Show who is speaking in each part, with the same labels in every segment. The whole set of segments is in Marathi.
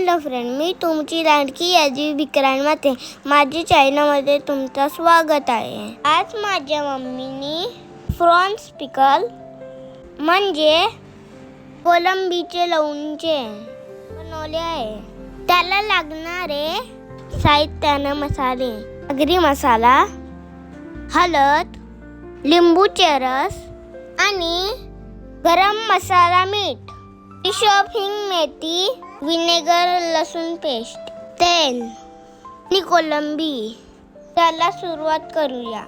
Speaker 1: हॅलो फ्रेंड, मी तुमची लाडकी यादी विक्रांतमध्ये माझ्या चॅनलमध्ये तुमचं स्वागत आहे. आज माझ्या मम्मीनी प्रॉन्स पिकल म्हणजे कोलंबीचे लोणचे बनवले आहे. त्याला लागणारे साहित्य मसाले: आगरी मसाला, हळद, लिंबूचे रस आणि गरम मसाला, मीठ, हिंग, मेथी, विनेगर, लसूण पेस्ट, तेल आणि कोलंबी. त्याला सुरुवात करूया.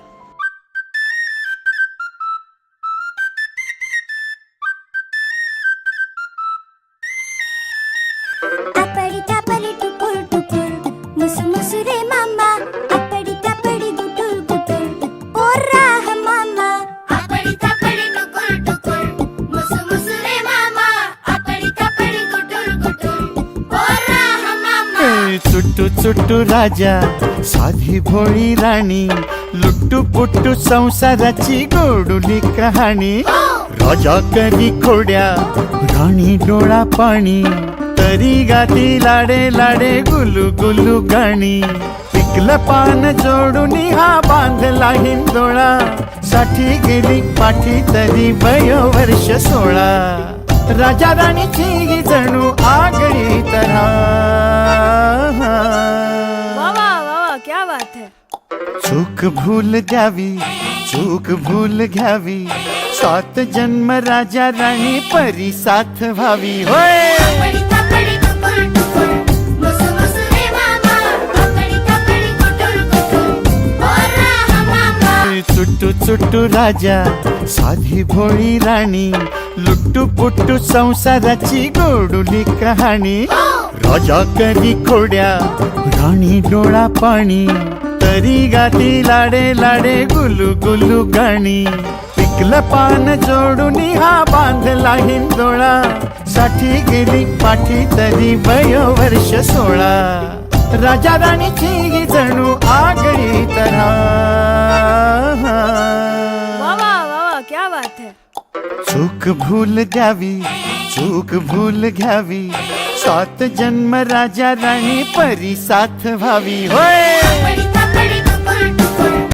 Speaker 2: आपडी तापडी टुकुर टुकुर, मुसु मुसु रे मामा. आपडी तापडी गुटुर गुटुर, ओरा ह मामा. आपडी तापडी टुकुर टुकुर, मुसु मुसु रे मामा. आपडी तापडी गुटुर गुटुर, ओरा ह मामा.
Speaker 3: चुट्टू चुट्टू राजा, साधी भोळी राणी, लुट्टू पुट्टू संसाराची गोडुली कहाणी. राजा करी खोड्या, राणी डोळा पाणी, तरी गाती लाडे लाडे गुलू गुलू गाणी. पिकलं पान जोडून हा बांधला हिंदोळा, साठी गेली पाठी तरी वयोवर्ष 16. राजा राणीची ही जणू आगळी तऱ्हा.
Speaker 4: वाह, क्या बात है.
Speaker 3: चूक भूल द्यावी, चूक भूल घ्यावी, 7 जन्म राजा राणी परी साथ व्हावी. होय
Speaker 2: आपडी तापडी टुकुर टुकुर, मुसु मुसु रे मामा. आपडी तापडी गुटुर गुटुर, ओरा ह मामा.
Speaker 3: चुट्टू चुट्टू राजा, साधी भोळी राणी, लुट्टू पुट्टू संसाराची गोडुली कहाणी. राजा करी खोड्या, राणी डोळा पाणी, तरी गाती लाडे लाडे गुलू गुलू गाणी. पिकलं पान जोडून हा बांधला हिंदोळा, साठी गेली पाठी तरी वयोवर्ष 16. राजा राणीची ही जणू आगळी तऱ्हा.
Speaker 4: वाह, क्या बात है.
Speaker 3: चूक भूल द्यावी, चूक भूल घ्यावी, 7 जन्म राजा राणी परी साथ व्हावी. होय